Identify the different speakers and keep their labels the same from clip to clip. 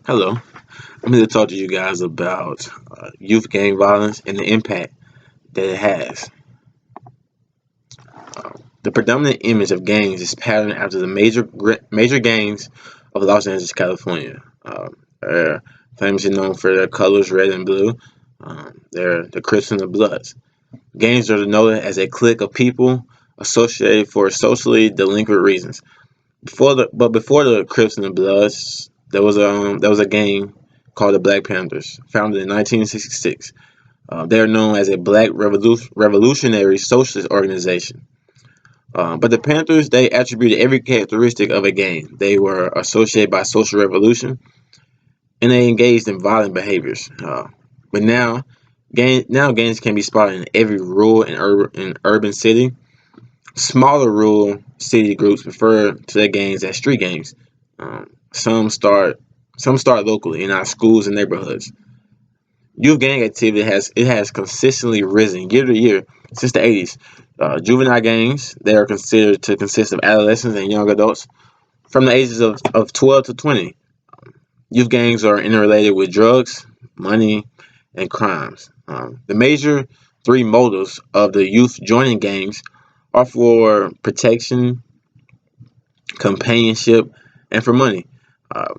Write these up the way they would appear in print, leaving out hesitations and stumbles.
Speaker 1: Hello, I'm here to talk to you guys about youth gang violence and the impact that it has. The predominant image of gangs is patterned after the major gangs of Los Angeles, California. They're famously known for their colors, red and blue. They're the Crips and the Bloods. Gangs are denoted as a clique of people associated for socially delinquent reasons. Before the Crips and the Bloods, there was a gang called the Black Panthers, founded in 1966. They are known as a Black Revolutionary Socialist organization. But the Panthers, they attributed every characteristic of a gang. They were associated by social revolution, and they engaged in violent behaviors. But now gangs can be spotted in every rural and urban city. Smaller rural city groups refer to their gangs as street gangs. Um, some start some start locally in our schools and neighborhoods. Youth gang activity has consistently risen year to year since the 80s. Juvenile gangs, they are considered to consist of adolescents and young adults from the ages of 12 to 20. Youth gangs are interrelated with drugs, money, and crimes. The major three motives of the youth joining gangs are for protection, companionship, and for money. Uh,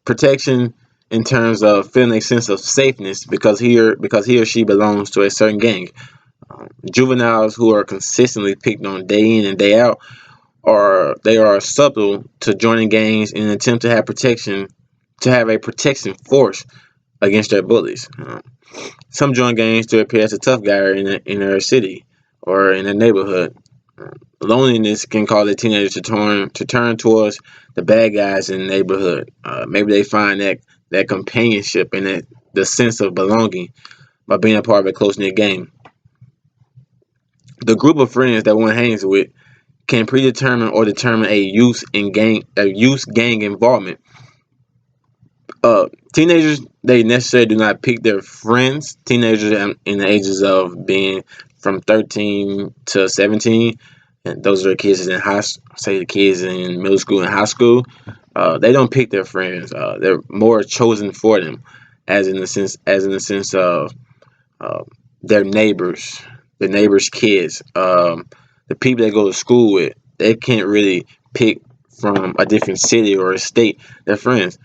Speaker 1: Protection in terms of feeling a sense of safeness because he or she belongs to a certain gang. Juveniles who are consistently picked on day in and day out are subtle to joining gangs in an attempt to have a protection force against their bullies. Some join gangs to appear as a tough guy in their city or in their neighborhood. Loneliness can cause a teenager to turn towards the bad guys in the neighborhood. Maybe they find that companionship and the sense of belonging by being a part of a close knit gang. The group of friends that one hangs with can predetermine or determine a youth gang involvement. Teenagers, they necessarily do not pick their friends. Teenagers in the ages of being from 13 to 17, and those are the kids in say the kids in middle school and high school. They don't pick their friends. They're more chosen for them, as in the sense of uh, their neighbors, the neighbors' kids, the people they go to school with. They can't really pick from a different city or a state their friends.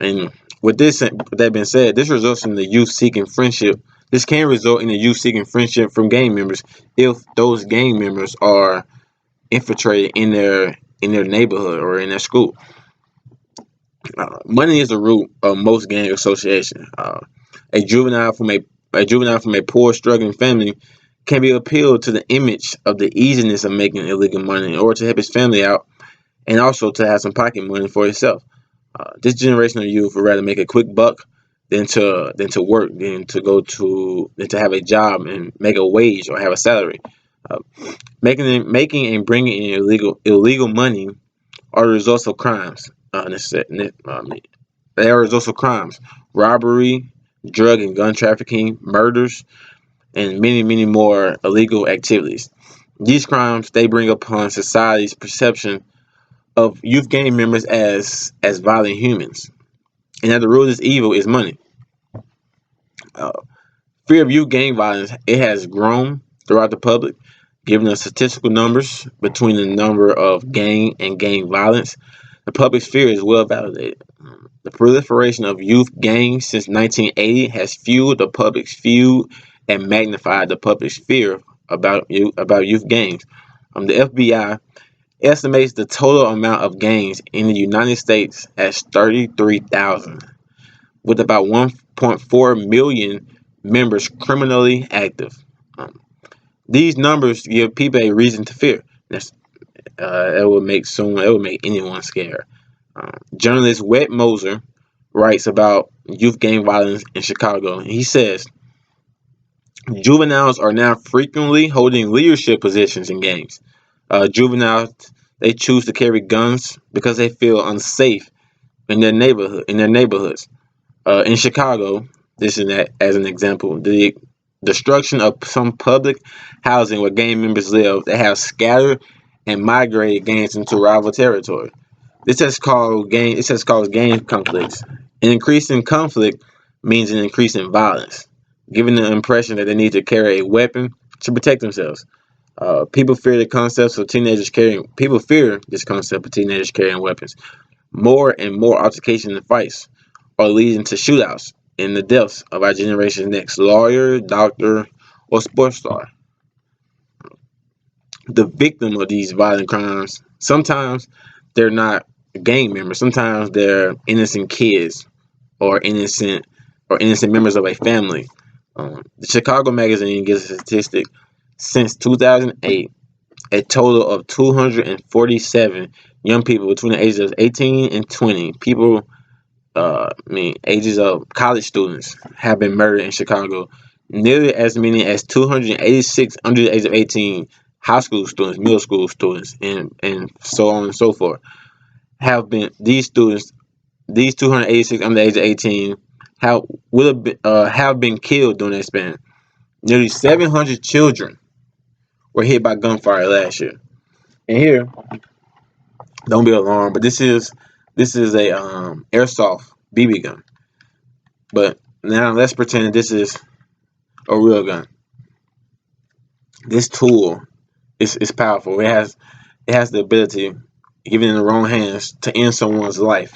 Speaker 1: And with that being said, this results in the youth seeking friendship. This can result in the youth seeking friendship from gang members if those gang members are infiltrated in their neighborhood or in their school. Money is the root of most gang association. A juvenile from a poor, struggling family can be appealed to the image of the easiness of making illegal money in order to help his family out and also to have some pocket money for himself. This generation of youth would rather make a quick buck than to work, than to have a job and make a wage or have a salary. Uh, making and bringing in illegal money are the results of crimes. They are results of crimes, robbery, drug and gun trafficking, murders, and many more illegal activities. These crimes, they bring upon society's perception of youth gang members as violent humans, and that the root of this evil is money. Uh, Fear of youth gang violence, it has grown throughout the public, given the statistical numbers between the number of gang and gang violence. The public's fear is well validated. The proliferation of youth gangs since 1980 has fueled the public's feud and magnified the public's fear about youth gangs. The FBI estimates the total amount of gangs in the United States as 33,000, with about 1.4 million members criminally active. Um, these numbers give people a reason to fear. It would make anyone scared. Journalist Wet Moser writes about youth gang violence in Chicago. He says juveniles are now frequently holding leadership positions in gangs. Juveniles, they choose to carry guns because they feel unsafe in their neighborhoods. In Chicago, this is that as an example, the destruction of some public housing where gang members live, they have scattered and migrated gangs into rival territory. This has caused gang conflicts An increase in conflict means an increase in violence, giving the impression that they need to carry a weapon to protect themselves. People fear this concept of teenagers carrying weapons. More and more altercations and fights are leading to shootouts and the deaths of our generation's next lawyer, doctor, or sports star. The victim of these violent crimes, sometimes they're not gang members, sometimes they're innocent kids or innocent members of a family. The Chicago Magazine gives a statistic: since 2008, a total of 247 young people between the ages of 18 and 20, ages of college students, have been murdered in Chicago. Nearly as many as 286 under the age of 18 high school students, middle school students, and so on and so forth have been. These 286 under the age of 18 have been killed during that span. Nearly 700 children were hit by gunfire last year. And here, don't be alarmed, but this is a airsoft BB gun. But now let's pretend this is a real gun. This tool is powerful. It has the ability, given in the wrong hands, to end someone's life.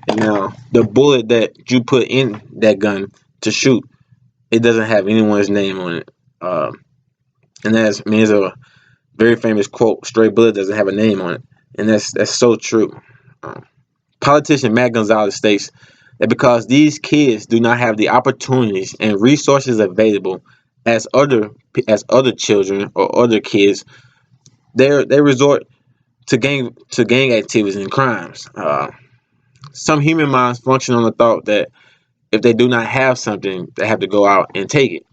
Speaker 1: And now the bullet that you put in that gun to shoot, it doesn't have anyone's name on it. And there's a very famous quote: "Stray bullet doesn't have a name on it," and that's so true. Um, Politician Matt Gonzalez states that because these kids do not have the opportunities and resources available as other children or other kids, they resort to gang activities and crimes. Some human minds function on the thought that if they do not have something, they have to go out and take it.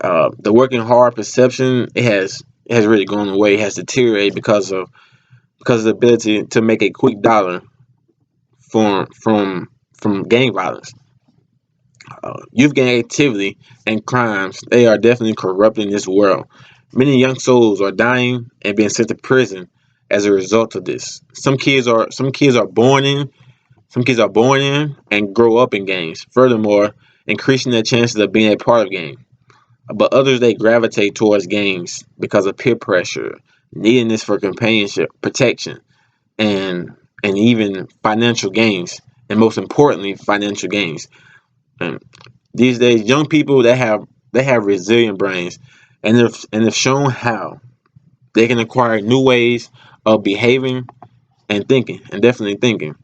Speaker 1: The working hard perception, it has really gone away. It has deteriorated because of the ability to make a quick dollar from gang violence. Youth gang activity and crimes, they are definitely corrupting this world. Many young souls are dying and being sent to prison as a result of this. Some kids are born in and grow up in gangs. Furthermore, increasing their chances of being a part of gangs. But others, they gravitate towards gangs because of peer pressure, needing this for companionship, protection, and even financial gains. And most importantly, financial gains. And these days, young people, they have resilient brains, and they've shown how they can acquire new ways of behaving and thinking, and definitely thinking.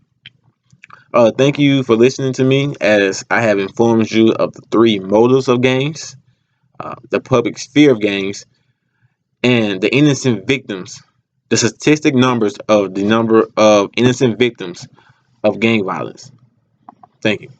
Speaker 1: Thank you for listening to me as I have informed you of the three motives of gangs, the public's fear of gangs, and the innocent victims, the statistic numbers of the number of innocent victims of gang violence. Thank you.